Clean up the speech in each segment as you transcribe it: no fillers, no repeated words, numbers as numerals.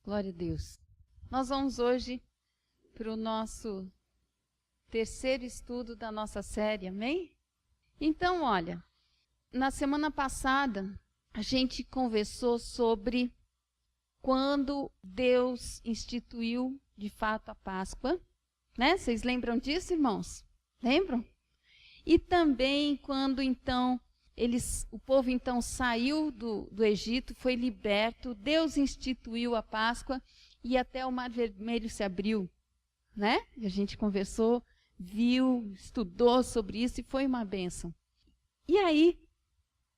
Glória a Deus. Nós vamos hoje para o nosso terceiro estudo da nossa série, amém? Então, olha, na semana passada a gente conversou sobre quando Deus instituiu de fato a Páscoa, né? Vocês lembram disso, irmãos? Lembram? E também quando então o povo então saiu do Egito, foi liberto, Deus instituiu a Páscoa e até o Mar Vermelho se abriu, né? E a gente conversou, viu, estudou sobre isso e foi uma bênção. E aí,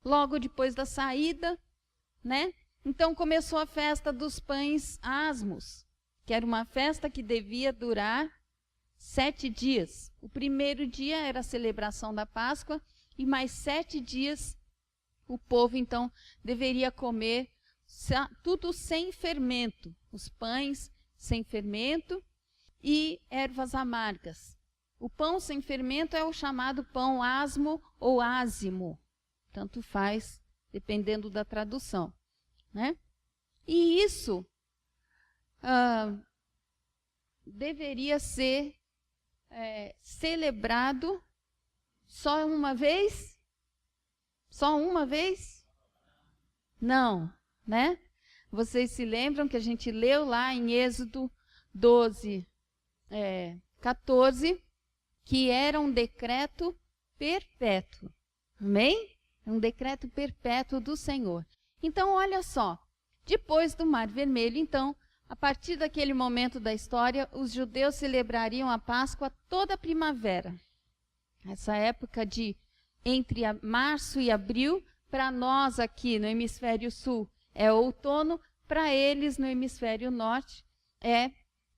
logo depois da saída, né? Então começou a festa dos pães asmos, que era uma festa que devia durar 7 dias. O primeiro dia era a celebração da Páscoa e mais 7 dias o povo então deveria comer tudo sem fermento, os pães sem fermento e ervas amargas. O pão sem fermento é o chamado pão asmo ou ázimo, tanto faz, dependendo da tradução, né? E isso deveria ser celebrado só uma vez? Só uma vez? Não, né? Vocês se lembram que a gente leu lá em Êxodo 12, 14, que era um decreto perpétuo. Amém? Um decreto perpétuo do Senhor. Então, olha só, depois do Mar Vermelho, então, a partir daquele momento da história, os judeus celebrariam a Páscoa toda a primavera. Essa época de entre março e abril, para nós aqui no hemisfério sul é outono, para eles no hemisfério norte é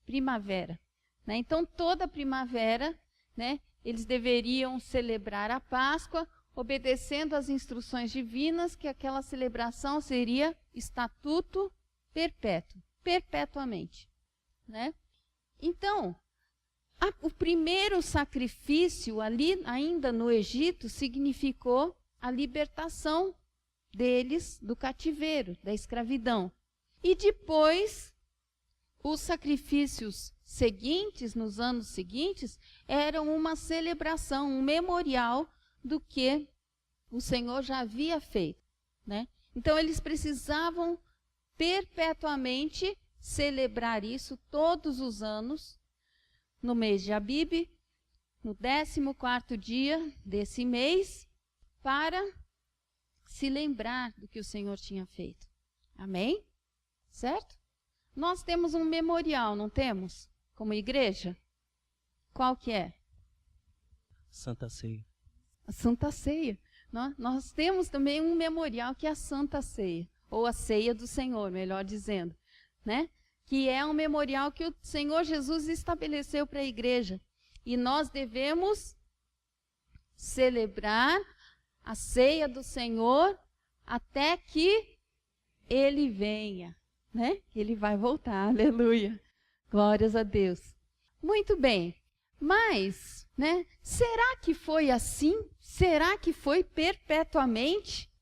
primavera, né? Então toda a primavera, né, eles deveriam celebrar a Páscoa, obedecendo às instruções divinas, que aquela celebração seria estatuto perpétuo, perpetuamente, né? Então, o primeiro sacrifício ali, ainda no Egito, significou a libertação deles do cativeiro, da escravidão. E depois, os sacrifícios seguintes, nos anos seguintes, eram uma celebração, um memorial do que o Senhor já havia feito, né? Então, eles precisavam perpetuamente celebrar isso todos os anos, no mês de Abib, no 14º dia desse mês, para se lembrar do que o Senhor tinha feito. Amém? Certo? Nós temos um memorial, não temos? Como igreja? Qual que é? Santa Ceia. A Santa Ceia. Nós temos também um memorial que é a Santa Ceia, ou a Ceia do Senhor, melhor dizendo, né? Que é um memorial que o Senhor Jesus estabeleceu para a igreja. E nós devemos celebrar a ceia do Senhor até que Ele venha, né? Ele vai voltar, aleluia. Glórias a Deus. Muito bem, mas, né? Será que foi assim? Será que foi perpetuamente?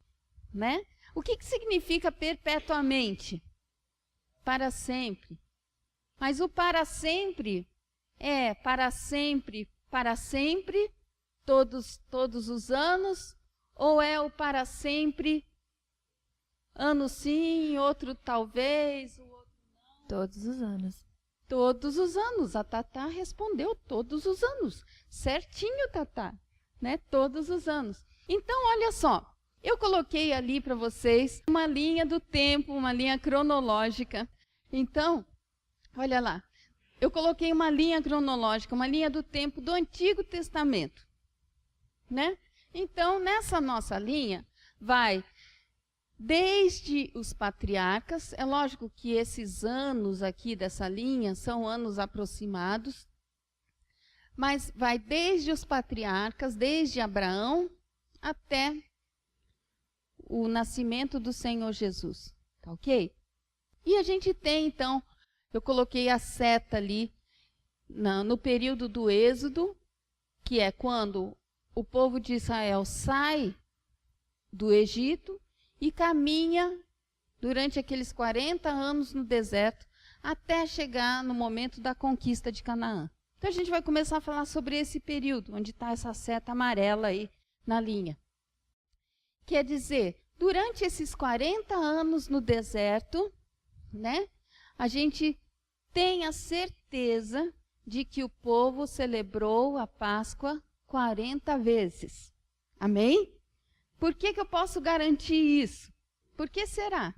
Né? O que significa perpetuamente? Para sempre. Mas o para sempre é para sempre, todos os anos, ou é o para sempre, ano sim, outro talvez, o outro não? Todos os anos. Todos os anos. A Tatá respondeu todos os anos. Certinho, Tatá, né? Todos os anos. Então, olha só, eu coloquei ali para vocês uma linha do tempo, uma linha cronológica. Então, olha lá, eu coloquei uma linha cronológica, uma linha do tempo do Antigo Testamento, né? Então, nessa nossa linha, vai desde os patriarcas, é lógico que esses anos aqui dessa linha são anos aproximados, mas vai desde os patriarcas, desde Abraão até o nascimento do Senhor Jesus, tá ok? E a gente tem, então, eu coloquei a seta ali no período do Êxodo, que é quando o povo de Israel sai do Egito e caminha durante aqueles 40 anos no deserto até chegar no momento da conquista de Canaã. Então a gente vai começar a falar sobre esse período, onde está essa seta amarela aí na linha. Quer dizer, durante esses 40 anos no deserto, né, a gente tem a certeza de que o povo celebrou a Páscoa 40 vezes. Amém? Por que eu posso garantir isso? Por que será?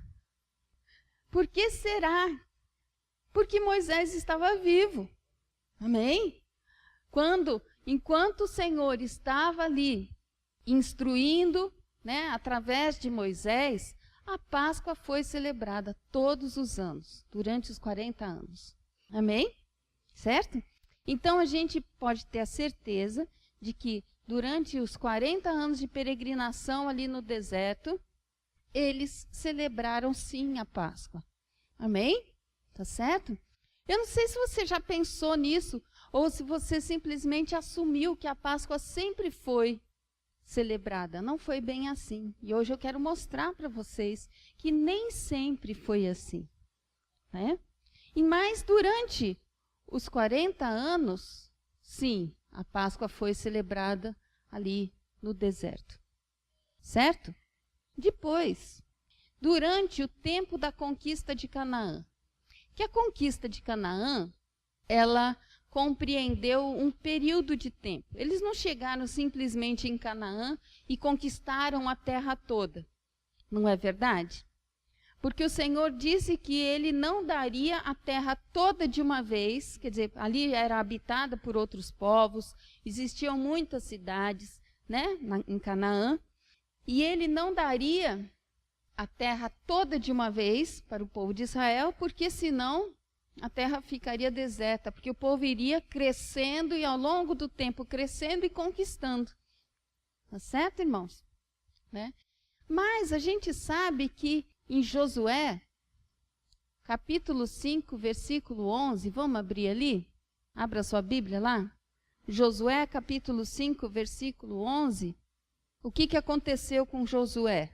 Por que será? Porque Moisés estava vivo. Amém? Enquanto o Senhor estava ali instruindo, né, através de Moisés, a Páscoa foi celebrada todos os anos, durante os 40 anos. Amém? Certo? Então a gente pode ter a certeza de que durante os 40 anos de peregrinação ali no deserto, eles celebraram sim a Páscoa. Amém? Tá certo? Eu não sei se você já pensou nisso, ou se você simplesmente assumiu que a Páscoa sempre foi celebrada. Não foi bem assim. E hoje eu quero mostrar para vocês que nem sempre foi assim. Né? Mas durante os 40 anos, sim, a Páscoa foi celebrada ali no deserto. Certo? Depois, durante o tempo da conquista de Canaã, que a conquista de Canaã, ela compreendeu um período de tempo. Eles não chegaram simplesmente em Canaã e conquistaram a terra toda. Não é verdade? Porque o Senhor disse que ele não daria a terra toda de uma vez, quer dizer, ali era habitada por outros povos, existiam muitas cidades, né, em Canaã, e ele não daria a terra toda de uma vez para o povo de Israel, porque senão a terra ficaria deserta, porque o povo iria crescendo e ao longo do tempo crescendo e conquistando. Tá certo, irmãos? Né? Mas a gente sabe que em Josué, capítulo 5, versículo 11, vamos abrir ali? Abra sua Bíblia lá. Josué, capítulo 5, versículo 11. O que aconteceu com Josué?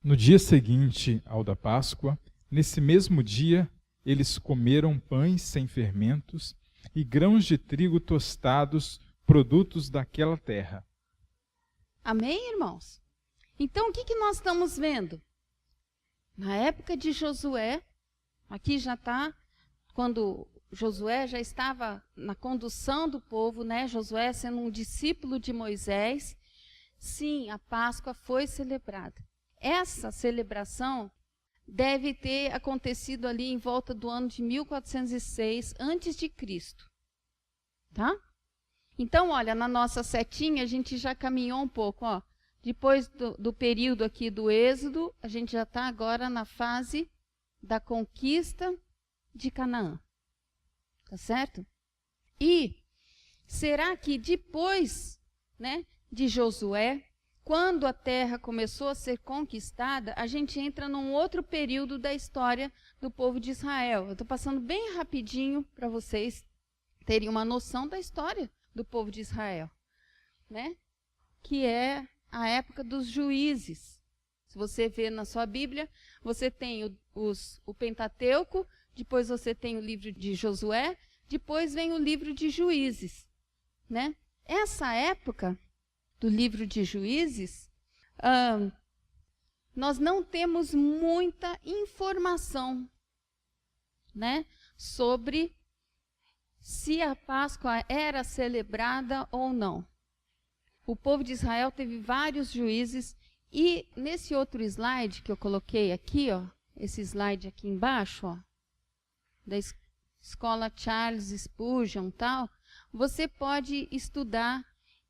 No dia seguinte ao da Páscoa, nesse mesmo dia, eles comeram pães sem fermentos e grãos de trigo tostados, produtos daquela terra. Amém, irmãos? Então, o que nós estamos vendo? Na época de Josué, aqui já está, quando Josué já estava na condução do povo, né? Josué sendo um discípulo de Moisés, sim, a Páscoa foi celebrada. Essa celebração deve ter acontecido ali em volta do ano de 1406 antes de Cristo. Tá? Então, olha, na nossa setinha a gente já caminhou um pouco, ó. Depois do período aqui do Êxodo, a gente já está agora na fase da conquista de Canaã. Tá certo? E será que depois, né, de Josué, quando a terra começou a ser conquistada, a gente entra num outro período da história do povo de Israel? Eu estou passando bem rapidinho para vocês terem uma noção da história do povo de Israel, né? Que é a época dos juízes. Se você vê na sua Bíblia, você tem o Pentateuco, depois você tem o livro de Josué, depois vem o livro de Juízes, né? Essa época do livro de Juízes, nós não temos muita informação, né, sobre se a Páscoa era celebrada ou não. O povo de Israel teve vários juízes e nesse outro slide que eu coloquei aqui, ó, esse slide aqui embaixo, ó, da escola Charles Spurgeon, tal, você pode estudar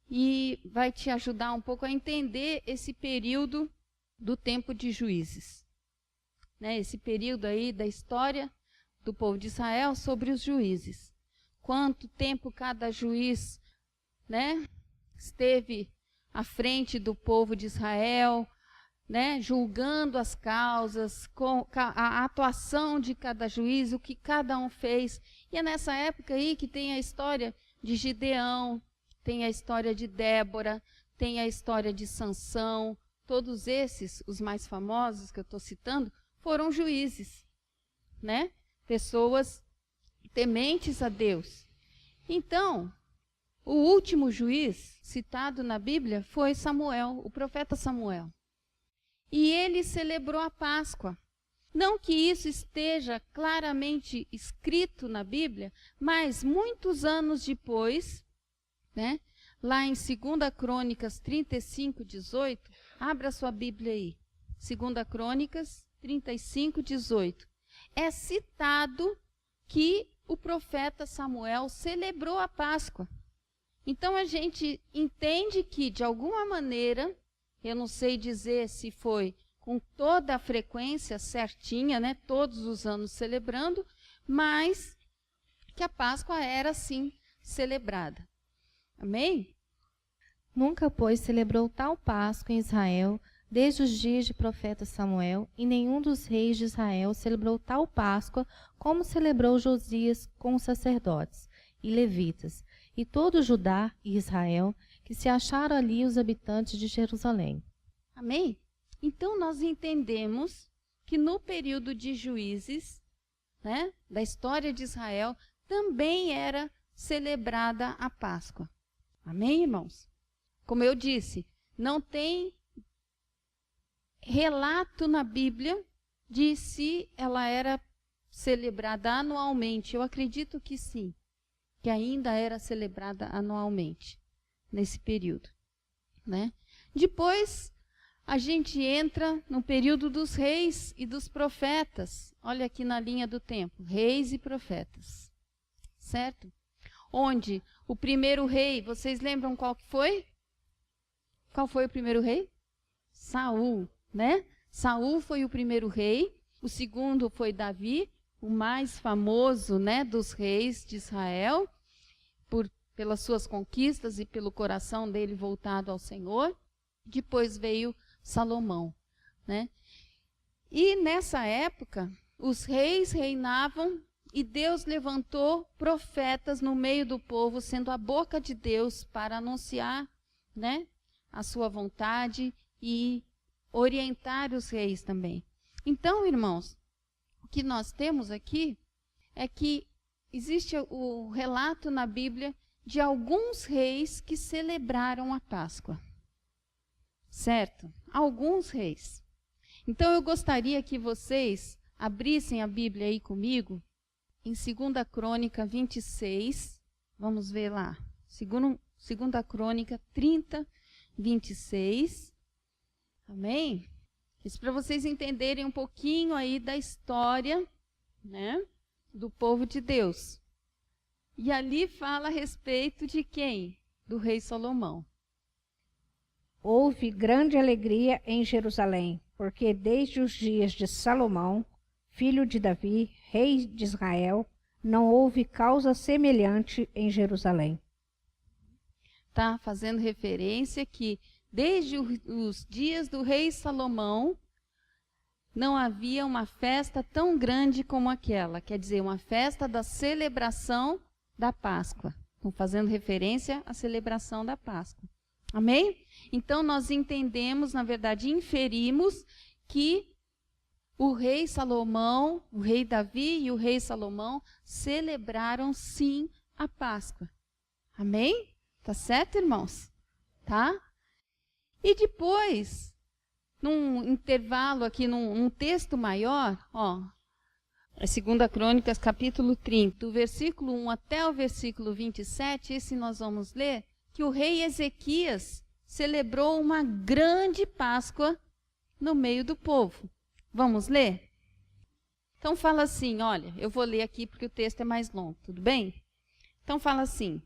e vai te ajudar um pouco a entender esse período do tempo de juízes. Né? Esse período aí da história do povo de Israel sobre os juízes. Quanto tempo cada juiz, né, esteve à frente do povo de Israel, né, julgando as causas, com a atuação de cada juiz, o que cada um fez. E é nessa época aí que tem a história de Gideão, tem a história de Débora, tem a história de Sansão. Todos esses, os mais famosos que eu estou citando, foram juízes, né? pessoas tementes a Deus. Então, o último juiz citado na Bíblia foi Samuel, o profeta Samuel. E ele celebrou a Páscoa. Não que isso esteja claramente escrito na Bíblia, mas muitos anos depois, né, lá em 2 Crônicas 35, 18, abra sua Bíblia aí. 2 Crônicas 35, 18. É citado que o profeta Samuel celebrou a Páscoa. Então a gente entende que, de alguma maneira, eu não sei dizer se foi com toda a frequência certinha, né, todos os anos celebrando, mas que a Páscoa era, sim, celebrada. Amém? Nunca, pois, celebrou tal Páscoa em Israel, desde os dias de profeta Samuel, e nenhum dos reis de Israel celebrou tal Páscoa como celebrou Josias com os sacerdotes e levitas, e todo Judá e Israel, que se acharam ali os habitantes de Jerusalém. Amém? Então nós entendemos que no período de juízes, né, da história de Israel, também era celebrada a Páscoa. Amém, irmãos? Como eu disse, não tem relato na Bíblia de se ela era celebrada anualmente. Eu acredito que sim, que ainda era celebrada anualmente nesse período, né? Depois a gente entra no período dos reis e dos profetas. Olha aqui na linha do tempo, reis e profetas, certo? Onde o primeiro rei, vocês lembram qual que foi? Qual foi o primeiro rei? Saul, né? Saul foi o primeiro rei. O segundo foi Davi, o mais famoso, né, dos reis de Israel, pelas suas conquistas e pelo coração dele voltado ao Senhor. Depois veio Salomão, né? E nessa época, os reis reinavam e Deus levantou profetas no meio do povo, sendo a boca de Deus para anunciar, né, a sua vontade e orientar os reis também. Então, irmãos, o que nós temos aqui é que existe o relato na Bíblia de alguns reis que celebraram a Páscoa. Certo? Alguns reis. Então eu gostaria que vocês abrissem a Bíblia aí comigo, em 2 Crônica 26, vamos ver lá, 2 Crônica 30, 26, amém? Isso para vocês entenderem um pouquinho aí da história, né, do povo de Deus. E ali fala a respeito de quem? Do rei Salomão. Houve grande alegria em Jerusalém, porque desde os dias de Salomão, filho de Davi, rei de Israel, não houve causa semelhante em Jerusalém. Está fazendo referência que desde os dias do rei Salomão, não havia uma festa tão grande como aquela, quer dizer, uma festa da celebração da Páscoa. Estão fazendo referência à celebração da Páscoa. Amém? Então, nós entendemos, na verdade, inferimos que o rei Salomão, o rei Davi e o rei Salomão celebraram, sim, a Páscoa. Amém? Tá certo, irmãos? Tá? E depois, num intervalo aqui, num texto maior, ó, 2 Crônicas, capítulo 30, do versículo 1 até o versículo 27, esse nós vamos ler, que o rei Ezequias celebrou uma grande Páscoa no meio do povo. Vamos ler? Então fala assim, olha, eu vou ler aqui porque o texto é mais longo, tudo bem? Então fala assim,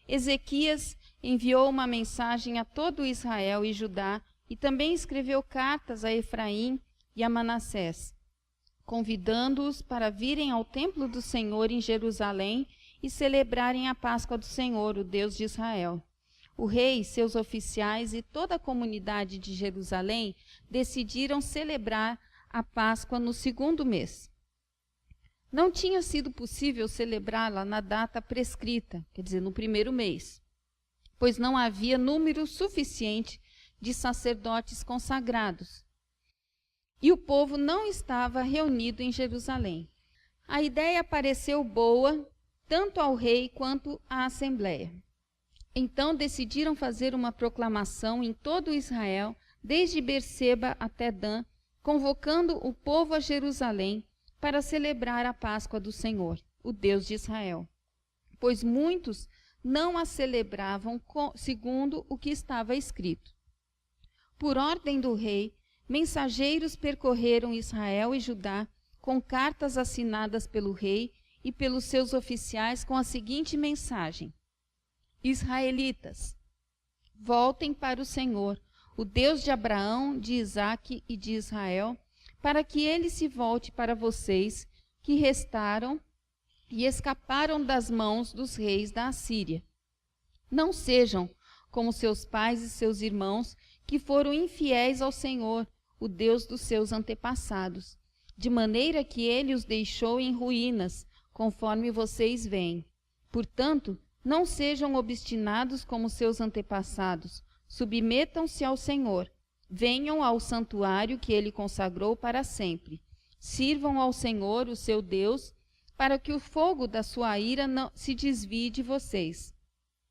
Ezequias enviou uma mensagem a todo Israel e Judá e também escreveu cartas a Efraim e a Manassés, convidando-os para virem ao templo do Senhor em Jerusalém e celebrarem a Páscoa do Senhor, o Deus de Israel. O rei, seus oficiais e toda a comunidade de Jerusalém decidiram celebrar a Páscoa no 2º mês. Não tinha sido possível celebrá-la na data prescrita, quer dizer, no 1º mês, pois não havia número suficiente de sacerdotes consagrados. E o povo não estava reunido em Jerusalém. A ideia pareceu boa tanto ao rei quanto à assembleia. Então decidiram fazer uma proclamação em todo Israel, desde Berseba até Dan, convocando o povo a Jerusalém para celebrar a Páscoa do Senhor, o Deus de Israel. Pois muitos não a celebravam segundo o que estava escrito. Por ordem do rei, mensageiros percorreram Israel e Judá com cartas assinadas pelo rei e pelos seus oficiais com a seguinte mensagem: Israelitas, voltem para o Senhor, o Deus de Abraão, de Isaque e de Israel, para que ele se volte para vocês, que restaram e escaparam das mãos dos reis da Assíria. Não sejam como seus pais e seus irmãos, que foram infiéis ao Senhor, o Deus dos seus antepassados, de maneira que ele os deixou em ruínas, conforme vocês veem. Portanto, não sejam obstinados como seus antepassados, submetam-se ao Senhor, venham ao santuário que ele consagrou para sempre, sirvam ao Senhor, o seu Deus, para que o fogo da sua ira não se desvie de vocês.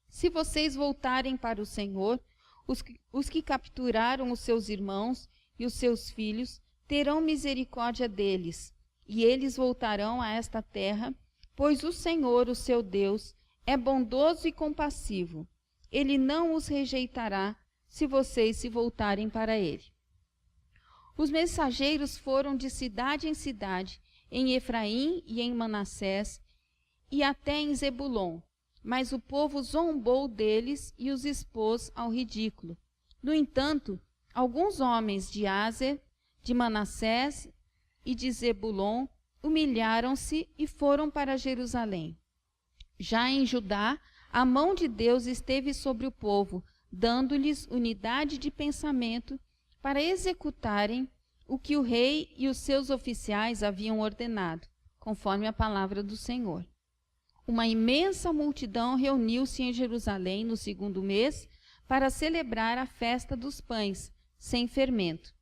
Se vocês voltarem para o Senhor, os que capturaram os seus irmãos e os seus filhos terão misericórdia deles, e eles voltarão a esta terra, pois o Senhor, o seu Deus, é bondoso e compassivo. Ele não os rejeitará se vocês se voltarem para ele. Os mensageiros foram de cidade em cidade, em Efraim e em Manassés, e até em Zebulon, mas o povo zombou deles e os expôs ao ridículo. No entanto, alguns homens de Aser, de Manassés e de Zebulon humilharam-se e foram para Jerusalém. Já em Judá, a mão de Deus esteve sobre o povo, dando-lhes unidade de pensamento para executarem o que o rei e os seus oficiais haviam ordenado, conforme a palavra do Senhor. Uma imensa multidão reuniu-se em Jerusalém no 2º mês para celebrar a festa dos pães, sem fermento.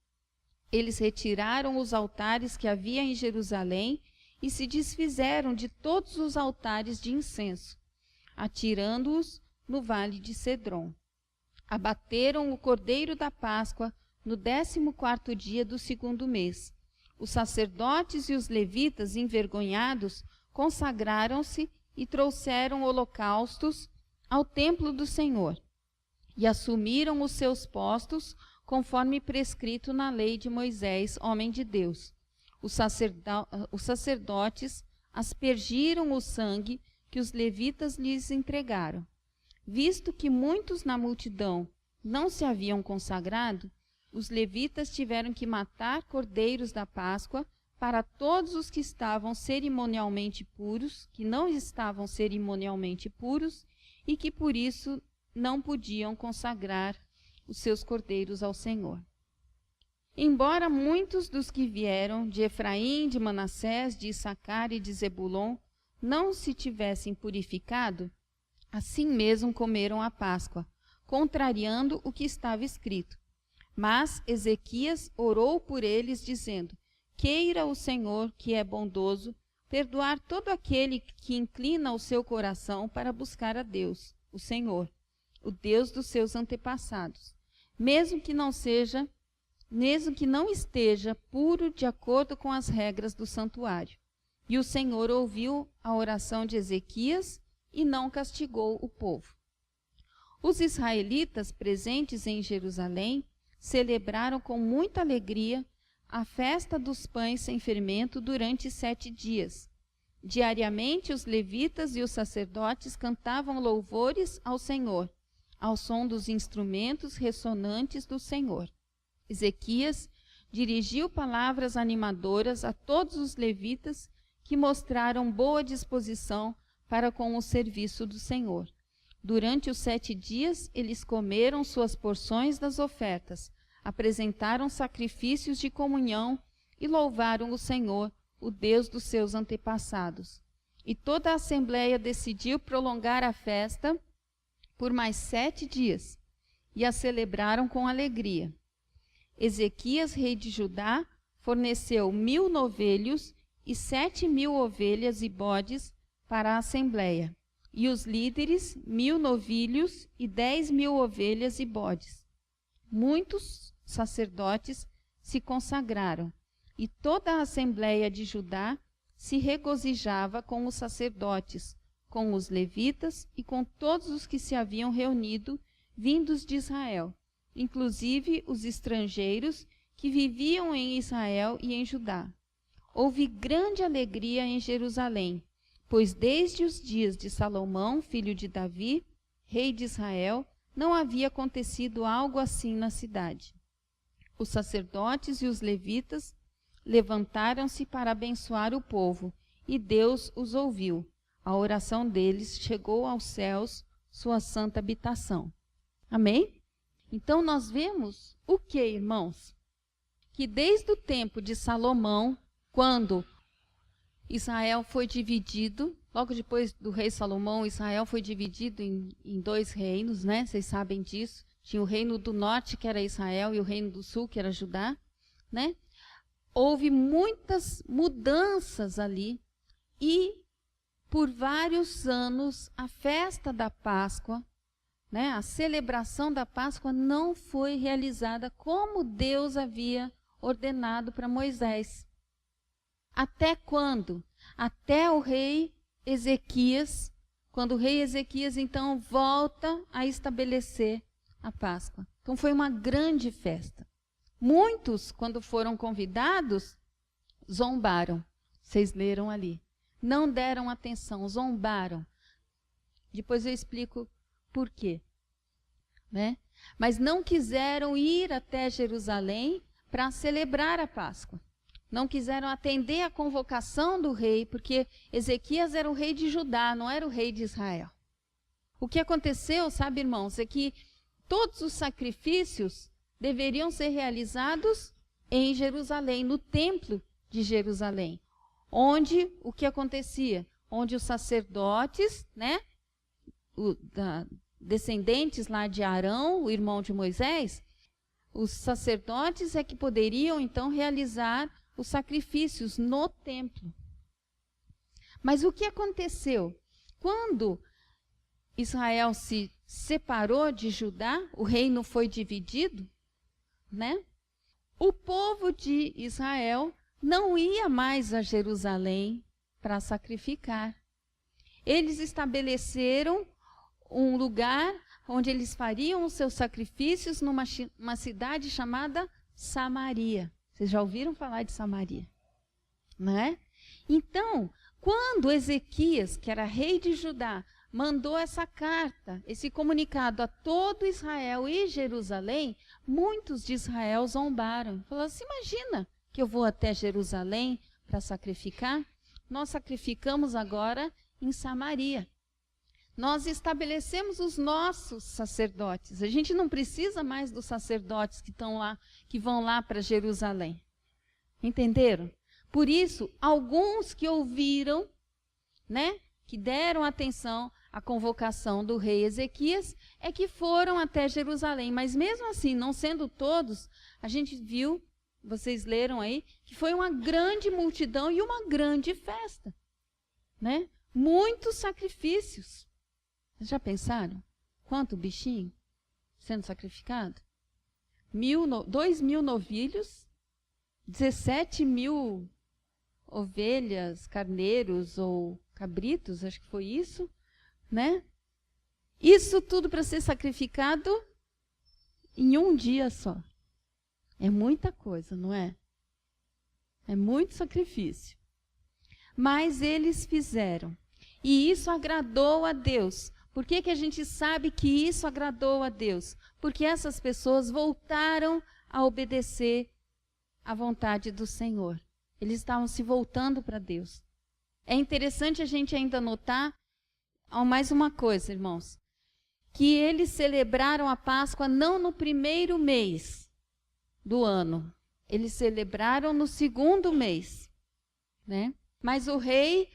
Eles retiraram os altares que havia em Jerusalém e se desfizeram de todos os altares de incenso, atirando-os no vale de Cedron. Abateram o cordeiro da Páscoa no 14º dia do 2º mês. Os sacerdotes e os levitas, envergonhados, consagraram-se e trouxeram holocaustos ao templo do Senhor, e assumiram os seus postos, conforme prescrito na lei de Moisés, homem de Deus. Os sacerdotes aspergiram o sangue que os levitas lhes entregaram. Visto que muitos na multidão não se haviam consagrado, os levitas tiveram que matar cordeiros da Páscoa para todos os que estavam cerimonialmente puros, que não estavam cerimonialmente puros e que por isso não podiam consagrar os seus cordeiros ao Senhor. Embora muitos dos que vieram de Efraim, de Manassés, de Issacar e de Zebulon não se tivessem purificado, assim mesmo comeram a Páscoa, contrariando o que estava escrito. Mas Ezequias orou por eles, dizendo: Queira o Senhor, que é bondoso, perdoar todo aquele que inclina o seu coração para buscar a Deus, o Senhor, o Deus dos seus antepassados, mesmo que não esteja puro de acordo com as regras do santuário. E o Senhor ouviu a oração de Ezequias e não castigou o povo. Os israelitas presentes em Jerusalém celebraram com muita alegria a festa dos pães sem fermento durante 7 dias. Diariamente os levitas e os sacerdotes cantavam louvores ao Senhor, ao som dos instrumentos ressonantes do Senhor. Ezequias dirigiu palavras animadoras a todos os levitas que mostraram boa disposição para com o serviço do Senhor. Durante os 7 dias, eles comeram suas porções das ofertas, apresentaram sacrifícios de comunhão e louvaram o Senhor, o Deus dos seus antepassados. E toda a assembleia decidiu prolongar a festa por mais 7 dias, e a celebraram com alegria. Ezequias, rei de Judá, forneceu 1000 novelhos e 7.000 ovelhas e bodes para a assembleia, e os líderes 1.000 novilhos e 10.000 ovelhas e bodes. Muitos sacerdotes se consagraram, e toda a assembleia de Judá se regozijava com os sacerdotes, com os levitas e com todos os que se haviam reunido, vindos de Israel, inclusive os estrangeiros que viviam em Israel e em Judá. Houve grande alegria em Jerusalém, pois desde os dias de Salomão, filho de Davi, rei de Israel, não havia acontecido algo assim na cidade. Os sacerdotes e os levitas levantaram-se para abençoar o povo, e Deus os ouviu. A oração deles chegou aos céus, sua santa habitação. Amém? Então nós vemos o que, irmãos? Que desde o tempo de Salomão, quando Israel foi dividido, logo depois do rei Salomão, Israel foi dividido em 2 reinos, né? Vocês sabem disso. Tinha o reino do norte, que era Israel, e o reino do sul, que era Judá, né? Houve muitas mudanças ali, e por vários anos a festa da Páscoa, né, a celebração da Páscoa não foi realizada como Deus havia ordenado para Moisés. Até quando? Até o rei Ezequias, quando o rei Ezequias então volta a estabelecer a Páscoa. Então foi uma grande festa. Muitos, quando foram convidados, zombaram. Vocês leram ali. Não deram atenção, zombaram. Depois eu explico por quê, né? Mas não quiseram ir até Jerusalém para celebrar a Páscoa. Não quiseram atender a convocação do rei, porque Ezequias era o rei de Judá, não era o rei de Israel. O que aconteceu, sabe, irmãos, é que todos os sacrifícios deveriam ser realizados em Jerusalém, no templo de Jerusalém. Onde o que acontecia? Onde os sacerdotes, né, descendentes lá de Arão, o irmão de Moisés, os sacerdotes é que poderiam então realizar os sacrifícios no templo. Mas o que aconteceu? Quando Israel se separou de Judá, o reino foi dividido, né? O povo de Israel não ia mais a Jerusalém para sacrificar. Eles estabeleceram um lugar onde eles fariam os seus sacrifícios numa cidade chamada Samaria. Vocês já ouviram falar de Samaria, não é? Então, quando Ezequias, que era rei de Judá, mandou essa carta, esse comunicado a todo Israel e Jerusalém, muitos de Israel zombaram. Falaram assim, imagina que eu vou até Jerusalém para sacrificar? Nós sacrificamos agora em Samaria. Nós estabelecemos os nossos sacerdotes. A gente não precisa mais dos sacerdotes que estão lá, que vão lá para Jerusalém. Entenderam? Por isso, alguns que ouviram, né, que deram atenção à convocação do rei Ezequias, é que foram até Jerusalém. Mas mesmo assim, não sendo todos, a gente viu, vocês leram aí, que foi uma grande multidão e uma grande festa, né? Muitos sacrifícios. Já pensaram? Quanto bichinho sendo sacrificado? 2.000 novilhos, 17.000 ovelhas, carneiros ou cabritos, acho que foi isso, né? Isso tudo para ser sacrificado em um dia só. É muita coisa, não é? É muito sacrifício. Mas eles fizeram. E isso agradou a Deus. Por que a gente sabe que isso agradou a Deus? Porque essas pessoas voltaram a obedecer à vontade do Senhor. Eles estavam se voltando para Deus. É interessante a gente ainda notar mais uma coisa, irmãos. Que eles celebraram a Páscoa não no primeiro mês do ano. Eles celebraram no segundo mês, né? Mas o rei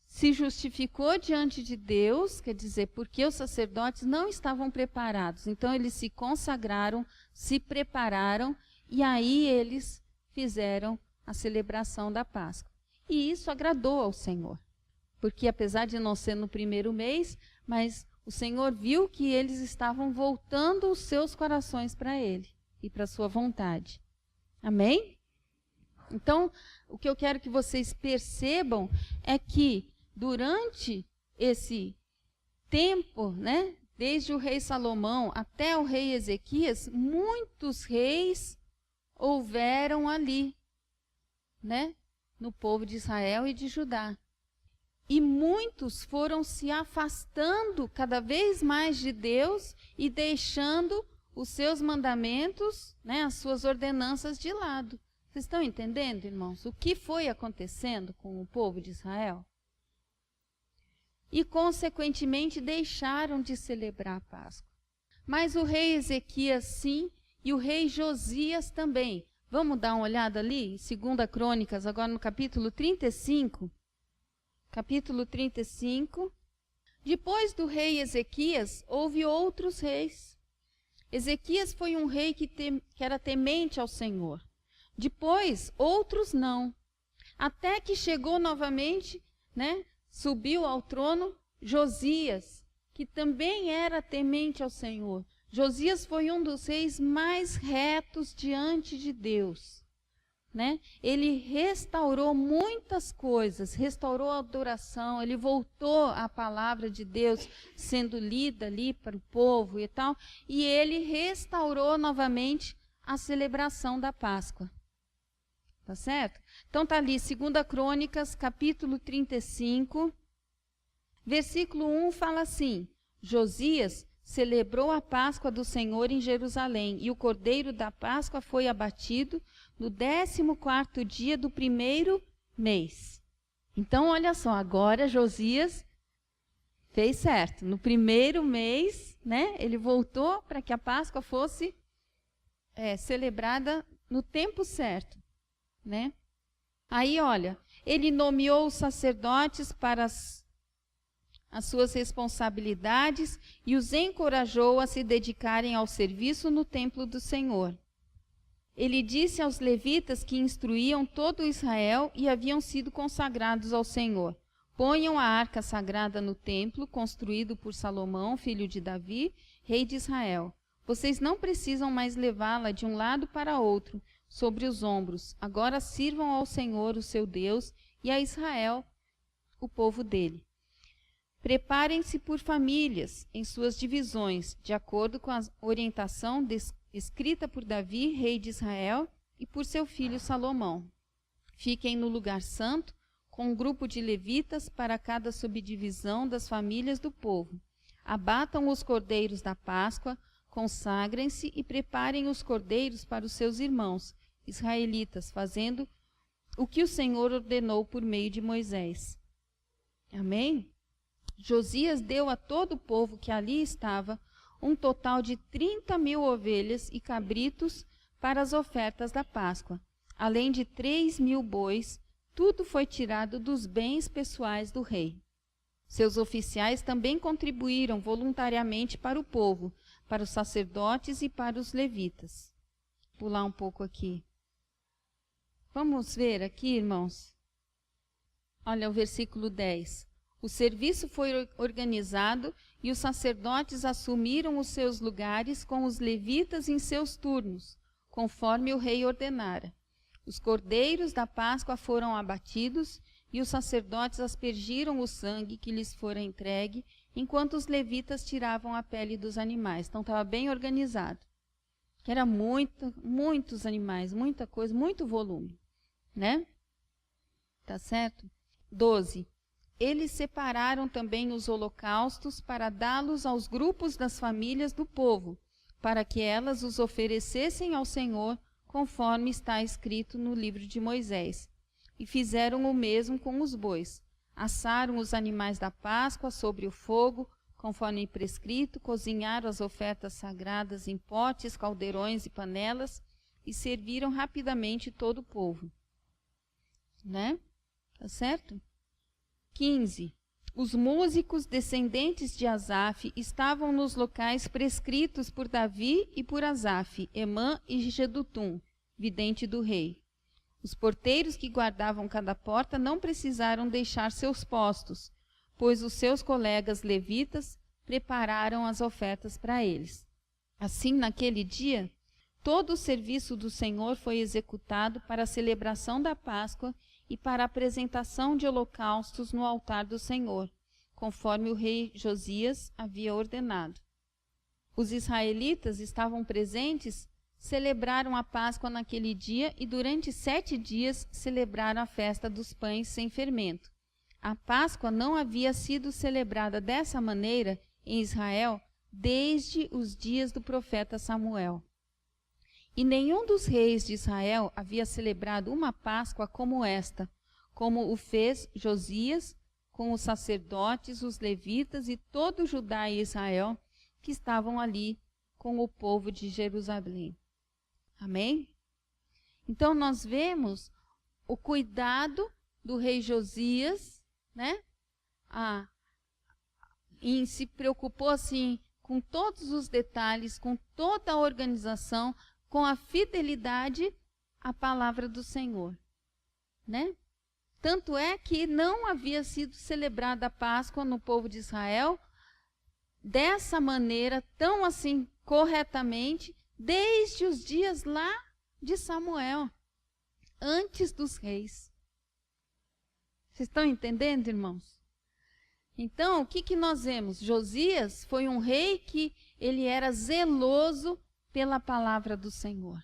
se justificou diante de Deus, quer dizer, porque os sacerdotes não estavam preparados. Então, eles se consagraram, se prepararam, e aí eles fizeram a celebração da Páscoa. E isso agradou ao Senhor. Porque apesar de não ser no primeiro mês, mas o Senhor viu que eles estavam voltando os seus corações para Ele e para a sua vontade. Amém? Então, o que eu quero que vocês percebam é que durante esse tempo, né, desde o rei Salomão até o rei Ezequias, muitos reis houveram ali, né, no povo de Israel e de Judá. E muitos foram se afastando cada vez mais de Deus e deixando os seus mandamentos, né, as suas ordenanças de lado. Vocês estão entendendo, irmãos, o que foi acontecendo com o povo de Israel? E, consequentemente, deixaram de celebrar a Páscoa. Mas o rei Ezequias, sim, e o rei Josias também. Vamos dar uma olhada ali, em 2 Crônicas, agora no capítulo 35. Capítulo 35. Depois do rei Ezequias, houve outros reis. Ezequias foi um rei que era temente ao Senhor. Depois, outros não. Até que chegou novamente, né, subiu ao trono Josias, que também era temente ao Senhor. Josias foi um dos reis mais retos diante de Deus, né? Ele restaurou muitas coisas, restaurou a adoração, ele voltou à palavra de Deus sendo lida ali para o povo e tal, e ele restaurou novamente a celebração da Páscoa. Tá certo? Então tá ali, 2 Crônicas, capítulo 35, versículo 1 fala assim: Josias celebrou a Páscoa do Senhor em Jerusalém, e o cordeiro da Páscoa foi abatido no 14º dia do primeiro mês. Então, olha só, agora Josias fez certo. No primeiro mês, né, ele voltou para que a Páscoa fosse celebrada no tempo certo, né? Aí, olha, ele nomeou os sacerdotes para as suas responsabilidades e os encorajou a se dedicarem ao serviço no templo do Senhor. Ele disse aos levitas que instruíam todo Israel e haviam sido consagrados ao Senhor: ponham a arca sagrada no templo, construído por Salomão, filho de Davi, rei de Israel. Vocês não precisam mais levá-la de um lado para outro, sobre os ombros. Agora sirvam ao Senhor, o seu Deus, e a Israel, o povo dele. Preparem-se por famílias, em suas divisões, de acordo com a orientação escrita por Davi, rei de Israel, e por seu filho Salomão. Fiquem no lugar santo, com um grupo de levitas para cada subdivisão das famílias do povo. Abatam os cordeiros da Páscoa, consagrem-se e preparem os cordeiros para os seus irmãos, israelitas, fazendo o que o Senhor ordenou por meio de Moisés. Amém? Josias deu a todo o povo que ali estava um total de 30.000 ovelhas e cabritos para as ofertas da Páscoa, além de 3.000 bois. Tudo foi tirado dos bens pessoais do rei. Seus oficiais também contribuíram voluntariamente para o povo, para os sacerdotes e para os levitas. Vou pular um pouco aqui. Vamos ver aqui, irmãos. Olha o versículo 10. O serviço foi organizado e os sacerdotes assumiram os seus lugares com os levitas em seus turnos, conforme o rei ordenara. Os cordeiros da Páscoa foram abatidos e os sacerdotes aspergiram o sangue que lhes fora entregue, enquanto os levitas tiravam a pele dos animais. Então estava bem organizado. Era muitos animais, muita coisa, muito volume, né? Tá certo? 12. Eles separaram também os holocaustos para dá-los aos grupos das famílias do povo, para que elas os oferecessem ao Senhor, conforme está escrito no livro de Moisés. E fizeram o mesmo com os bois. Assaram os animais da Páscoa sobre o fogo, conforme prescrito, cozinharam as ofertas sagradas em potes, caldeirões e panelas, e serviram rapidamente todo o povo. Né? Tá certo? 15. Os músicos descendentes de Asaf estavam nos locais prescritos por Davi e por Asaf, Emã e Jedutum, vidente do rei. Os porteiros que guardavam cada porta não precisaram deixar seus postos, pois os seus colegas levitas prepararam as ofertas para eles. Assim, naquele dia, todo o serviço do Senhor foi executado para a celebração da Páscoa e para a apresentação de holocaustos no altar do Senhor, conforme o rei Josias havia ordenado. Os israelitas estavam presentes, celebraram a Páscoa naquele dia e durante 7 dias celebraram a festa dos pães sem fermento. A Páscoa não havia sido celebrada dessa maneira em Israel desde os dias do profeta Samuel. E nenhum dos reis de Israel havia celebrado uma Páscoa como esta, como o fez Josias, com os sacerdotes, os levitas e todo Judá e Israel que estavam ali com o povo de Jerusalém. Amém? Então nós vemos o cuidado do rei Josias, né? E se preocupou assim com todos os detalhes, com toda a organização, com a fidelidade à palavra do Senhor, né? Tanto é que não havia sido celebrada a Páscoa no povo de Israel dessa maneira, tão assim, corretamente, desde os dias lá de Samuel, antes dos reis. Vocês estão entendendo, irmãos? Então, o que nós vemos? Josias foi um rei que ele era zeloso pela palavra do Senhor.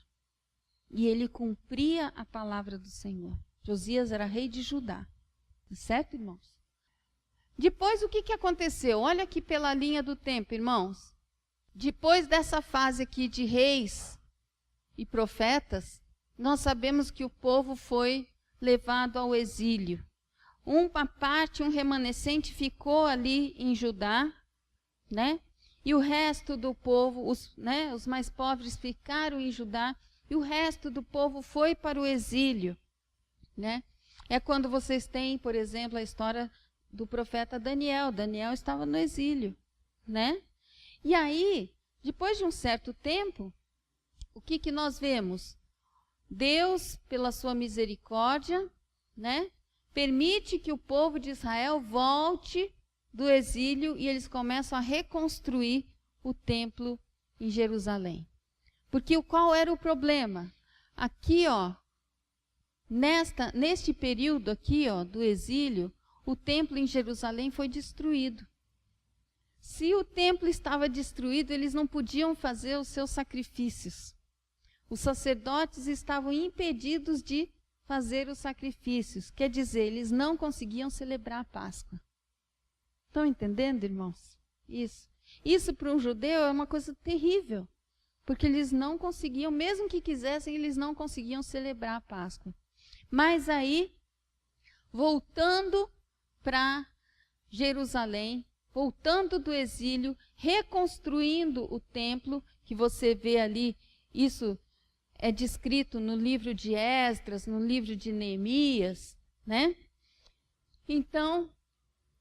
E ele cumpria a palavra do Senhor. Josias era rei de Judá. Certo, irmãos? Depois, o que aconteceu? Olha aqui pela linha do tempo, irmãos. Depois dessa fase aqui de reis e profetas, nós sabemos que o povo foi levado ao exílio. Uma parte, um remanescente ficou ali em Judá, né? E o resto do povo, os mais pobres ficaram em Judá, e o resto do povo foi para o exílio, né? É quando vocês têm, por exemplo, a história do profeta Daniel. Daniel estava no exílio, né? E aí, depois de um certo tempo, o que nós vemos? Deus, pela sua misericórdia, né, permite que o povo de Israel volte do exílio e eles começam a reconstruir o templo em Jerusalém. Porque qual era o problema? Aqui, ó, neste período aqui, ó, do exílio, o templo em Jerusalém foi destruído. Se o templo estava destruído, eles não podiam fazer os seus sacrifícios. Os sacerdotes estavam impedidos de fazer os sacrifícios. Quer dizer, eles não conseguiam celebrar a Páscoa. Estão entendendo, irmãos? Isso para um judeu é uma coisa terrível. Porque eles não conseguiam, mesmo que quisessem, eles não conseguiam celebrar a Páscoa. Mas aí, voltando para Jerusalém, voltando do exílio, reconstruindo o templo, que você vê ali, isso é descrito no livro de Esdras, no livro de Neemias, né? Então,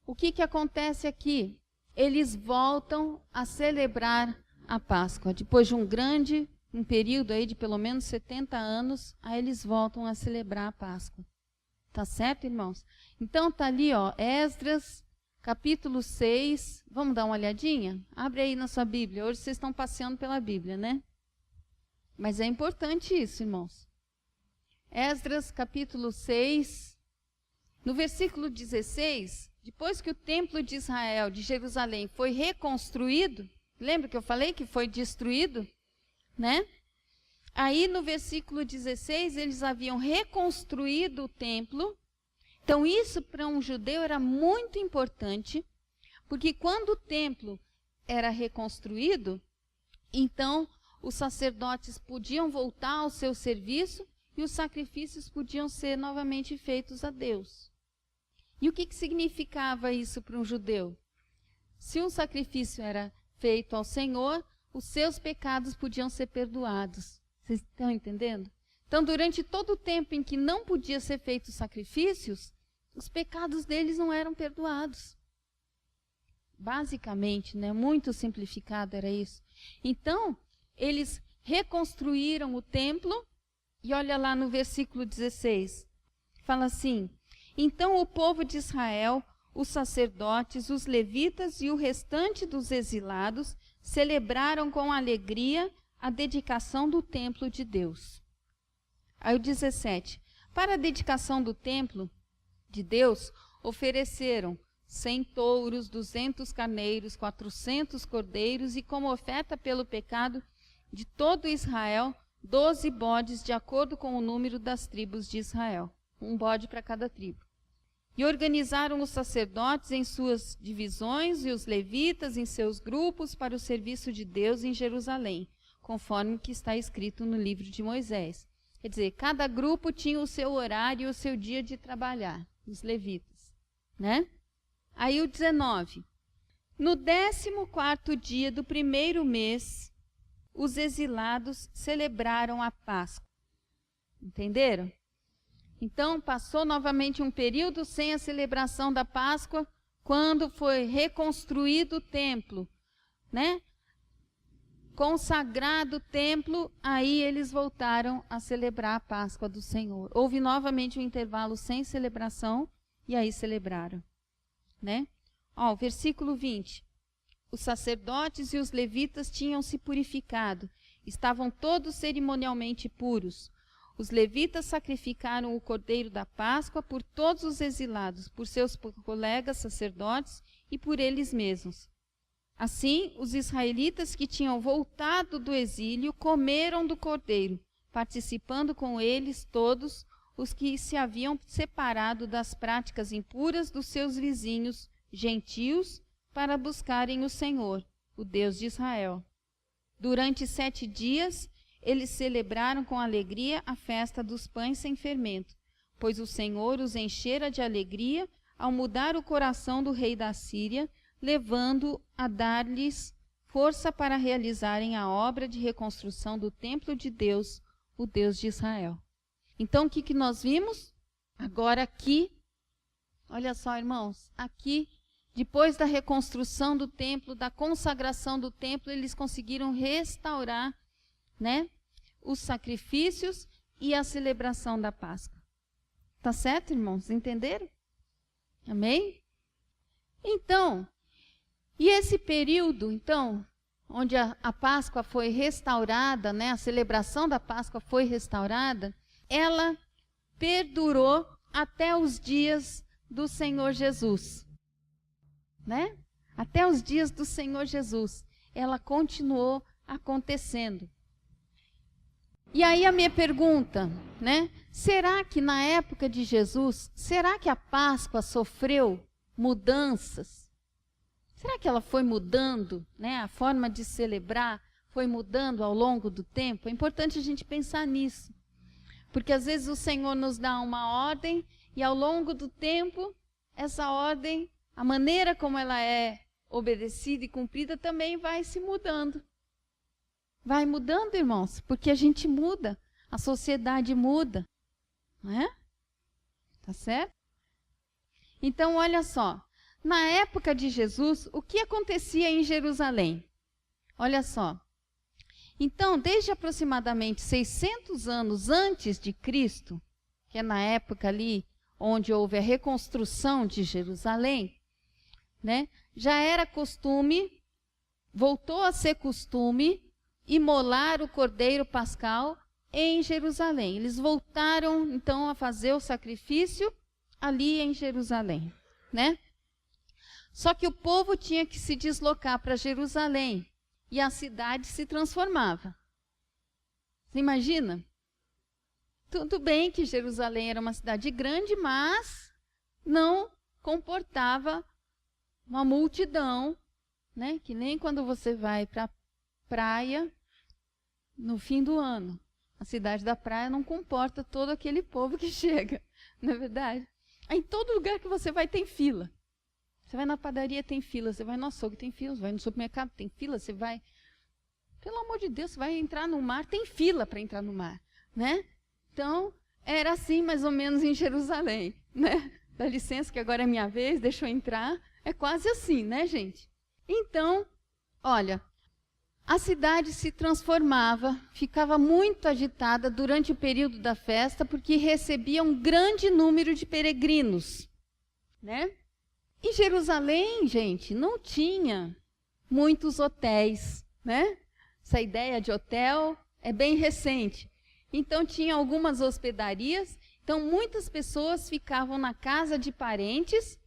o que acontece aqui? Eles voltam a celebrar a Páscoa. Depois de um período aí de pelo menos 70 anos, aí eles voltam a celebrar a Páscoa. Tá certo, irmãos? Então, tá ali, ó, Esdras, capítulo 6. Vamos dar uma olhadinha? Abre aí na sua Bíblia. Hoje vocês estão passeando pela Bíblia, né? Mas é importante isso, irmãos. Esdras, capítulo 6, no versículo 16, depois que o templo de Israel, de Jerusalém, foi reconstruído, lembra que eu falei que foi destruído? Né? Aí no versículo 16, eles haviam reconstruído o templo. Então isso para um judeu era muito importante, porque quando o templo era reconstruído, então os sacerdotes podiam voltar ao seu serviço e os sacrifícios podiam ser novamente feitos a Deus. E o que significava isso para um judeu? Se um sacrifício era feito ao Senhor, os seus pecados podiam ser perdoados. Vocês estão entendendo? Então, durante todo o tempo em que não podia ser feitos sacrifícios, os pecados deles não eram perdoados. Basicamente, né, muito simplificado era isso. Então, eles reconstruíram o templo, E olha lá no versículo 16. Fala assim: então o povo de Israel, os sacerdotes, os levitas e o restante dos exilados celebraram com alegria a dedicação do templo de Deus. Aí o 17. Para a dedicação do templo de Deus, ofereceram 100 touros, 200 carneiros, 400 cordeiros e, como oferta pelo pecado de todo Israel, 12 bodes, de acordo com o número das tribos de Israel. Um bode para cada tribo. E organizaram os sacerdotes em suas divisões e os levitas em seus grupos para o serviço de Deus em Jerusalém, conforme o que está escrito no livro de Moisés. Quer dizer, cada grupo tinha o seu horário e o seu dia de trabalhar, os levitas, né? Aí o 19. No 14º dia do primeiro mês, os exilados celebraram a Páscoa. Entenderam? Então, passou novamente um período sem a celebração da Páscoa, quando foi reconstruído o templo, né? Consagrado o templo, aí eles voltaram a celebrar a Páscoa do Senhor. Houve novamente um intervalo sem celebração, e aí celebraram, né? Ó, o versículo 20. Os sacerdotes e os levitas tinham se purificado, estavam todos cerimonialmente puros. Os levitas sacrificaram o cordeiro da Páscoa por todos os exilados, por seus colegas sacerdotes e por eles mesmos. Assim, os israelitas que tinham voltado do exílio comeram do cordeiro, participando com eles todos os que se haviam separado das práticas impuras dos seus vizinhos gentios para buscarem o Senhor, o Deus de Israel. Durante 7 dias, eles celebraram com alegria a festa dos pães sem fermento, pois o Senhor os enchera de alegria ao mudar o coração do rei da Síria, levando a dar-lhes força para realizarem a obra de reconstrução do templo de Deus, o Deus de Israel. Então, o que nós vimos? Agora aqui, olha só, irmãos, aqui, depois da reconstrução do templo, da consagração do templo, eles conseguiram restaurar, né, os sacrifícios e a celebração da Páscoa. Tá certo, irmãos? Entenderam? Amém? Então, e esse período, então, onde a Páscoa foi restaurada, né, a celebração da Páscoa foi restaurada, ela perdurou até os dias do Senhor Jesus, né? Até os dias do Senhor Jesus, ela continuou acontecendo. E aí a minha pergunta, né? Será que na época de Jesus, será que a Páscoa sofreu mudanças? Será que ela foi mudando, né? A forma de celebrar foi mudando ao longo do tempo? É importante a gente pensar nisso. Porque às vezes o Senhor nos dá uma ordem e ao longo do tempo, essa ordem, a maneira como ela é obedecida e cumprida também vai se mudando. Vai mudando, irmãos, porque a gente muda, a sociedade muda, não é? Tá certo? Então, olha só, na época de Jesus, o que acontecia em Jerusalém? Olha só. Então, desde aproximadamente 600 anos antes de Cristo, que é na época ali onde houve a reconstrução de Jerusalém, né, já era costume, voltou a ser costume, imolar o cordeiro pascal em Jerusalém. Eles voltaram, então, a fazer o sacrifício ali em Jerusalém, né? Só que o povo tinha que se deslocar para Jerusalém e a cidade se transformava. Você imagina? Tudo bem que Jerusalém era uma cidade grande, mas não comportava uma multidão, né? Que nem quando você vai para a praia no fim do ano. A cidade da praia não comporta todo aquele povo que chega, não é verdade? Em todo lugar que você vai tem fila. Você vai na padaria, tem fila. Você vai no açougue, tem fila. Você vai no supermercado, tem fila. Você vai... Pelo amor de Deus, você vai entrar no mar, tem fila para entrar no mar, né? Então, era assim mais ou menos em Jerusalém, né? Dá licença que agora é minha vez, deixa eu entrar. É quase assim, né, gente? Então, olha, a cidade se transformava, ficava muito agitada durante o período da festa, porque recebia um grande número de peregrinos, né? E Jerusalém, gente, não tinha muitos hotéis, né? Essa ideia de hotel é bem recente. Então, tinha algumas hospedarias, então muitas pessoas ficavam na casa de parentes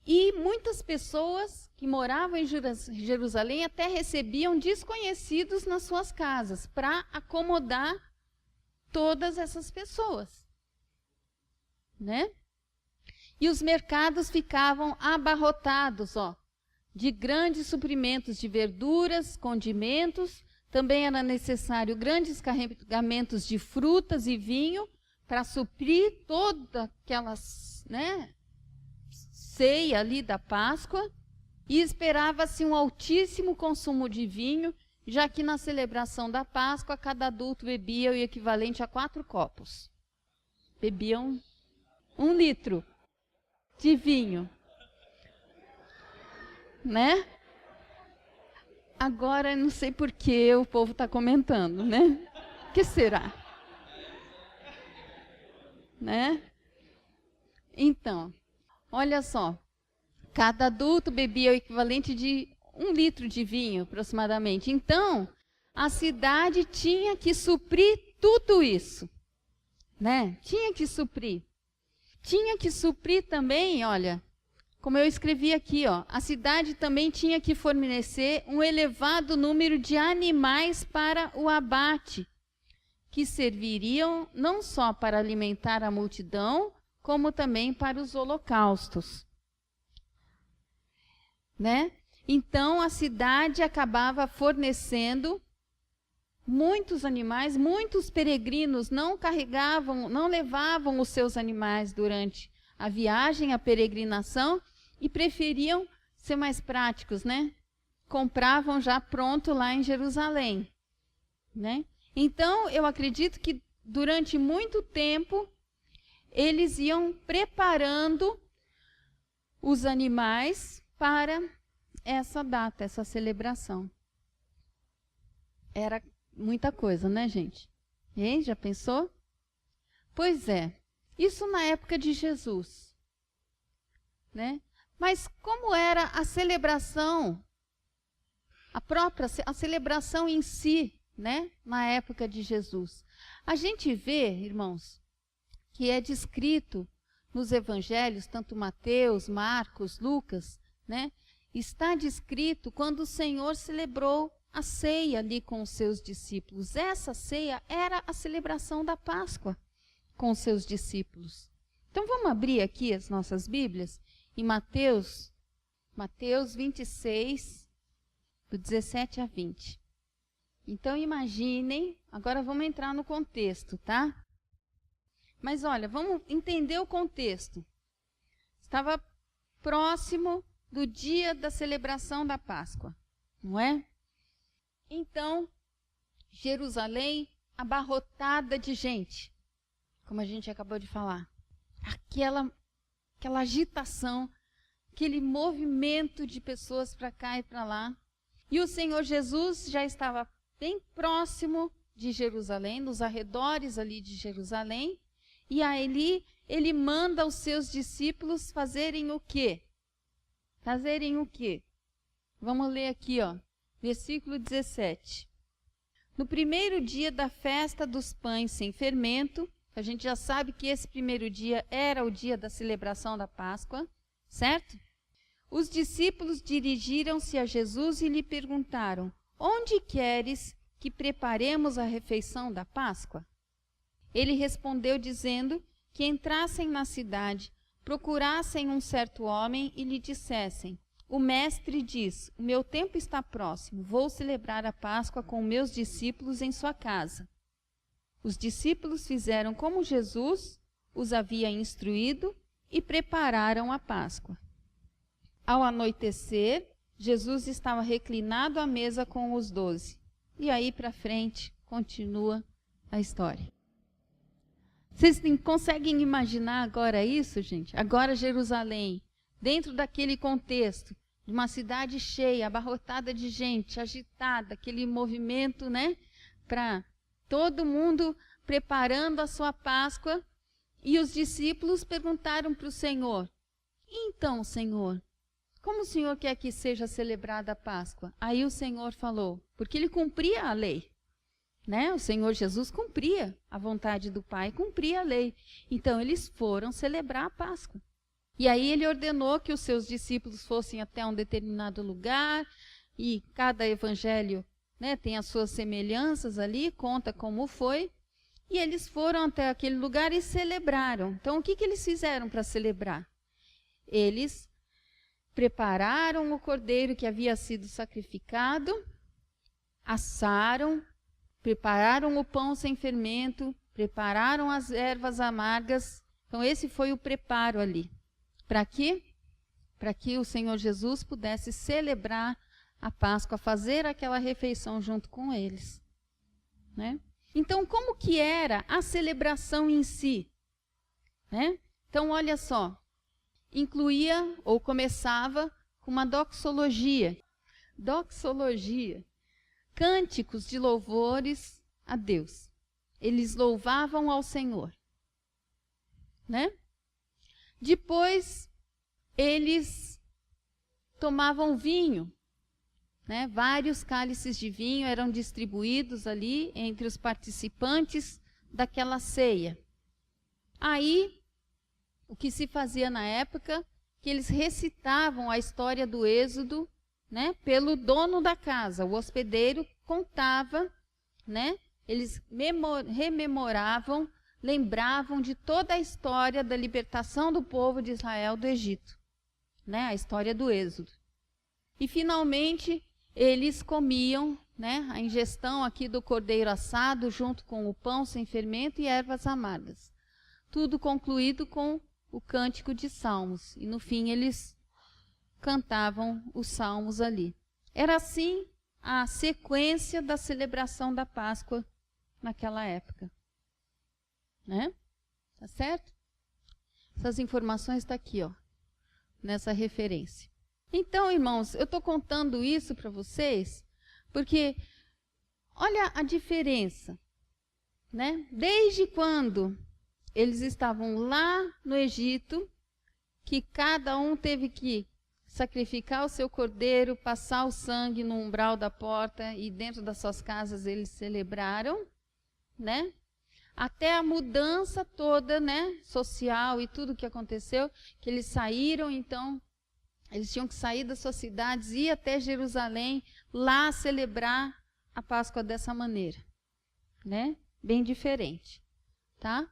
e muitas pessoas que moravam em Jerusalém até recebiam desconhecidos nas suas casas para acomodar todas essas pessoas, né? E os mercados ficavam abarrotados, de grandes suprimentos de verduras, condimentos. Também era necessário grandes carregamentos de frutas e vinho para suprir toda aquelas, né, ceia ali da Páscoa. E esperava-se um altíssimo consumo de vinho, já que na celebração da Páscoa, cada adulto bebia o equivalente a 4 copos. Bebiam 1 litro de vinho, né? Agora, não sei por que o povo está comentando, né? O que será? Né? Então, olha só. Cada adulto bebia o equivalente de 1 litro de vinho, aproximadamente. Então, a cidade tinha que suprir tudo isso, né? Tinha que suprir. Tinha que suprir também, olha, como eu escrevi aqui, a cidade também tinha que fornecer um elevado número de animais para o abate, que serviriam não só para alimentar a multidão, como também para os holocaustos. Né? Então, a cidade acabava fornecendo muitos animais, muitos peregrinos não levavam os seus animais durante a viagem, a peregrinação, e preferiam ser mais práticos, né? Compravam já pronto lá em Jerusalém, né? Então, eu acredito que durante muito tempo eles iam preparando os animais para essa data, essa celebração. Era muita coisa, né, gente? Hein? Já pensou? Pois é, isso na época de Jesus, né? Mas como era a celebração, a celebração em si, né, na época de Jesus? A gente vê, irmãos, que é descrito nos evangelhos, tanto Mateus, Marcos, Lucas, né? Está descrito quando o Senhor celebrou a ceia ali com os seus discípulos. Essa ceia era a celebração da Páscoa com os seus discípulos. Então vamos abrir aqui as nossas Bíblias em Mateus 26, do 17 a 20. Então imaginem, agora vamos entrar no contexto, tá? Mas olha, vamos entender o contexto. Estava próximo do dia da celebração da Páscoa, não é? Então, Jerusalém abarrotada de gente, como a gente acabou de falar. Aquela agitação, aquele movimento de pessoas para cá e para lá. E o Senhor Jesus já estava bem próximo de Jerusalém, nos arredores ali de Jerusalém, e aí ele manda os seus discípulos fazerem o quê? Fazerem o quê? Vamos ler aqui, versículo 17. No primeiro dia da festa dos pães sem fermento, a gente já sabe que esse primeiro dia era o dia da celebração da Páscoa, certo? Os discípulos dirigiram-se a Jesus e lhe perguntaram: onde queres que preparemos a refeição da Páscoa? Ele respondeu dizendo que entrassem na cidade, procurassem um certo homem e lhe dissessem: o mestre diz, o meu tempo está próximo, vou celebrar a Páscoa com meus discípulos em sua casa. Os discípulos fizeram como Jesus os havia instruído e prepararam a Páscoa. Ao anoitecer, Jesus estava reclinado à mesa com os 12. E aí para frente continua a história. Vocês conseguem imaginar agora isso, gente? Agora Jerusalém, dentro daquele contexto, de uma cidade cheia, abarrotada de gente, agitada, aquele movimento, né, para todo mundo preparando a sua Páscoa. E os discípulos perguntaram para o Senhor: então, Senhor, como o Senhor quer que seja celebrada a Páscoa? Aí o Senhor falou, porque ele cumpria a lei, né? O Senhor Jesus cumpria a vontade do Pai, cumpria a lei. Então eles foram celebrar a Páscoa. E aí ele ordenou que os seus discípulos fossem até um determinado lugar, e cada evangelho, né, tem as suas semelhanças ali, conta como foi. E eles foram até aquele lugar e celebraram. Então o que eles fizeram para celebrar? Eles prepararam o cordeiro que havia sido sacrificado, assaram, prepararam o pão sem fermento, prepararam as ervas amargas. Então esse foi o preparo ali. Para quê? Para que o Senhor Jesus pudesse celebrar a Páscoa, fazer aquela refeição junto com eles, né? Então, como que era a celebração em si, né? Então, olha só, incluía ou começava com uma doxologia. Doxologia, cânticos de louvores a Deus. Eles louvavam ao Senhor, né? Depois, eles tomavam vinho, né? Vários cálices de vinho eram distribuídos ali entre os participantes daquela ceia. Aí, o que se fazia na época, que eles recitavam a história do Êxodo, né? Pelo dono da casa, o hospedeiro contava, né? Eles rememoravam, lembravam de toda a história da libertação do povo de Israel do Egito, né? A história do Êxodo. E finalmente eles comiam, né, a ingestão aqui do cordeiro assado junto com o pão sem fermento e ervas amargas. Tudo concluído com o cântico de salmos. E no fim eles cantavam os salmos ali. Era assim a sequência da celebração da Páscoa naquela época, né? Tá certo? Essas informações estão aqui, ó, nessa referência. Então, irmãos, eu estou contando isso para vocês porque olha a diferença, né? Desde quando eles estavam lá no Egito, que cada um teve que sacrificar o seu cordeiro, passar o sangue no umbral da porta e dentro das suas casas eles celebraram, né? Até a mudança toda, né, social e tudo que aconteceu, que eles saíram, então eles tinham que sair das suas cidades, ir até Jerusalém, lá celebrar a Páscoa dessa maneira, né? Bem diferente, tá?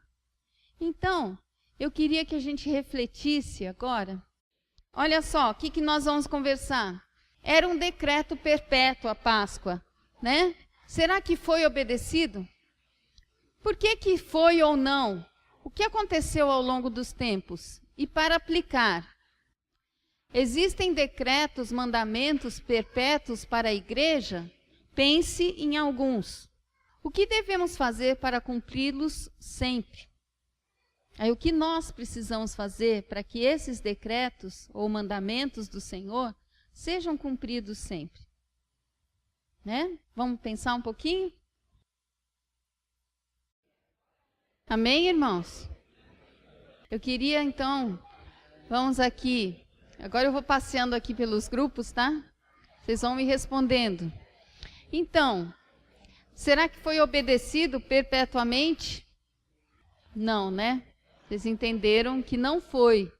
Então, eu queria que a gente refletisse agora. Olha só, o que nós vamos conversar? Era um decreto perpétuo a Páscoa, né? Será que foi obedecido? Por que foi ou não? O que aconteceu ao longo dos tempos? E para aplicar, existem decretos, mandamentos perpétuos para a igreja? Pense em alguns. O que devemos fazer para cumpri-los sempre? Aí, o que nós precisamos fazer para que esses decretos ou mandamentos do Senhor sejam cumpridos sempre? Né? Vamos pensar um pouquinho? Amém, irmãos? Eu queria, então, vamos aqui. Agora eu vou passeando aqui pelos grupos, tá? Vocês vão me respondendo. Então, será que foi obedecido perpetuamente? Não, né? Vocês entenderam que não foi,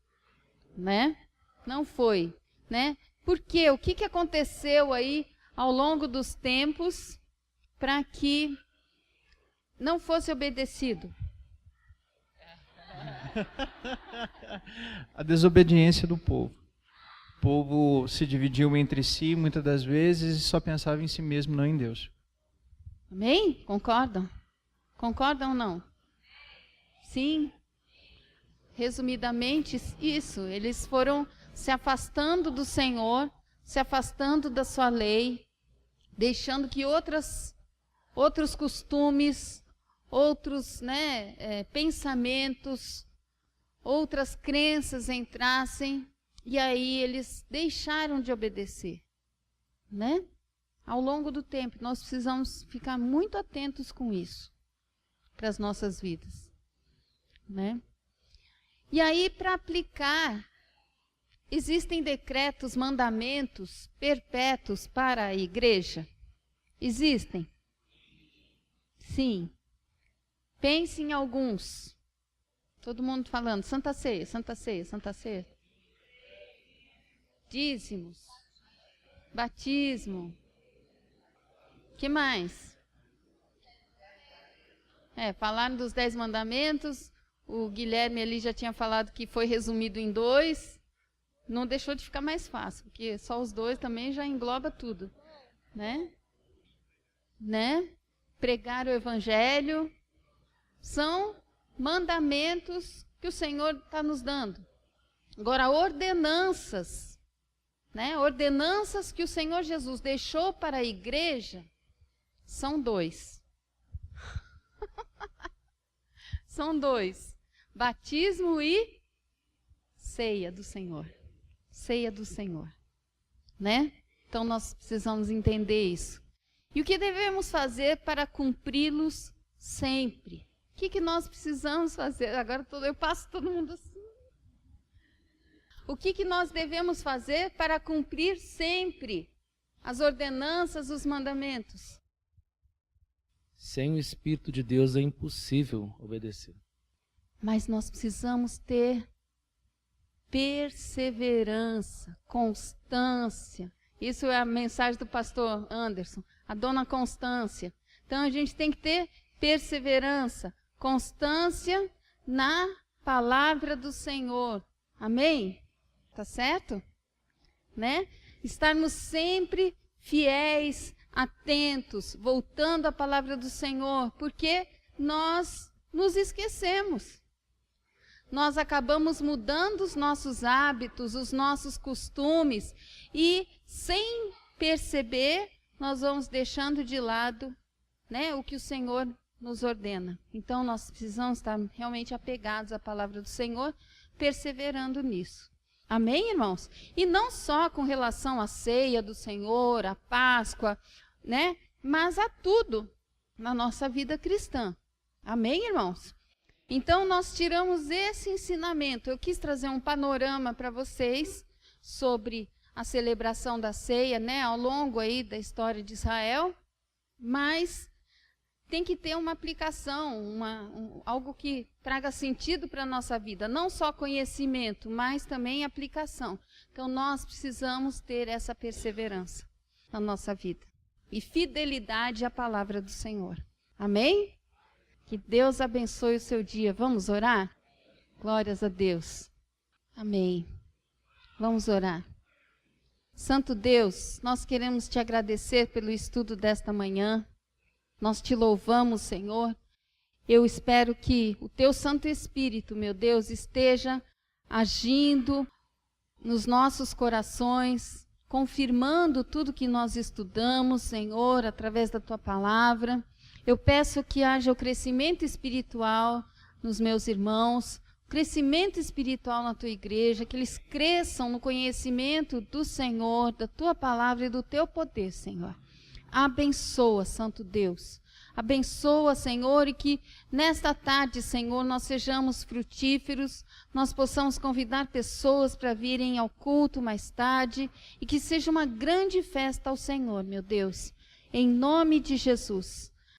né? Não foi, né? Por quê? O que aconteceu aí ao longo dos tempos para que não fosse obedecido? A desobediência do povo. O povo se dividiu entre si muitas das vezes e só pensava em si mesmo, não em Deus. Amém? Concordam? Concordam ou não? Sim. Resumidamente, isso. Eles foram se afastando do Senhor, se afastando da sua lei, deixando que outros costumes, outros, né, pensamentos, outras crenças entrassem E aí eles deixaram de obedecer, né? Ao longo do tempo, nós precisamos ficar muito atentos com isso para as nossas vidas, né? E aí, para aplicar, existem decretos, mandamentos perpétuos para a igreja? Existem? Sim. Pense em alguns. Todo mundo falando, Santa Ceia, Santa Ceia, Santa Ceia. Dízimos. Batismo. Que mais? Falaram dos 10 mandamentos. O Guilherme ali já tinha falado que foi resumido em 2. Não deixou de ficar mais fácil, porque só os 2 também já engloba tudo, né? Pregar o evangelho. São mandamentos que o Senhor está nos dando. Agora, ordenanças, né? Ordenanças que o Senhor Jesus deixou para a igreja são 2. São 2. Batismo e ceia do Senhor. Ceia do Senhor, né? Então, nós precisamos entender isso. E o que devemos fazer para cumpri-los sempre? O que nós precisamos fazer? Agora eu passo todo mundo assim. O que nós devemos fazer para cumprir sempre as ordenanças, os mandamentos? Sem o Espírito de Deus é impossível obedecer. Mas nós precisamos ter perseverança, constância. Isso é a mensagem do pastor Anderson, a dona Constância. Então a gente tem que ter perseverança, constância na palavra do Senhor. Amém? Tá certo? Né? Estarmos sempre fiéis, atentos, voltando à palavra do Senhor, porque nós nos esquecemos. Nós acabamos mudando os nossos hábitos, os nossos costumes, e sem perceber, nós vamos deixando de lado, né, o que o Senhor nos ordena. Então, nós precisamos estar realmente apegados à palavra do Senhor, perseverando nisso. Amém, irmãos? E não só com relação à ceia do Senhor, à Páscoa, né, mas a tudo na nossa vida cristã. Amém, irmãos? Então, nós tiramos esse ensinamento. Eu quis trazer um panorama para vocês sobre a celebração da ceia, né, ao longo aí da história de Israel, mas tem que ter uma aplicação, algo que traga sentido para a nossa vida, não só conhecimento, mas também aplicação. Então, nós precisamos ter essa perseverança na nossa vida e fidelidade à palavra do Senhor. Amém? Que Deus abençoe o seu dia. Vamos orar? Glórias a Deus. Amém. Vamos orar. Santo Deus, nós queremos te agradecer pelo estudo desta manhã. Nós te louvamos, Senhor. Eu espero que o teu Santo Espírito, meu Deus, esteja agindo nos nossos corações, confirmando tudo que nós estudamos, Senhor, através da tua palavra. Eu peço que haja o crescimento espiritual nos meus irmãos, o crescimento espiritual na tua igreja, que eles cresçam no conhecimento do Senhor, da tua palavra e do teu poder, Senhor. Abençoa, Santo Deus. Abençoa, Senhor, e que nesta tarde, Senhor, nós sejamos frutíferos, nós possamos convidar pessoas para virem ao culto mais tarde e que seja uma grande festa ao Senhor, meu Deus. Em nome de Jesus.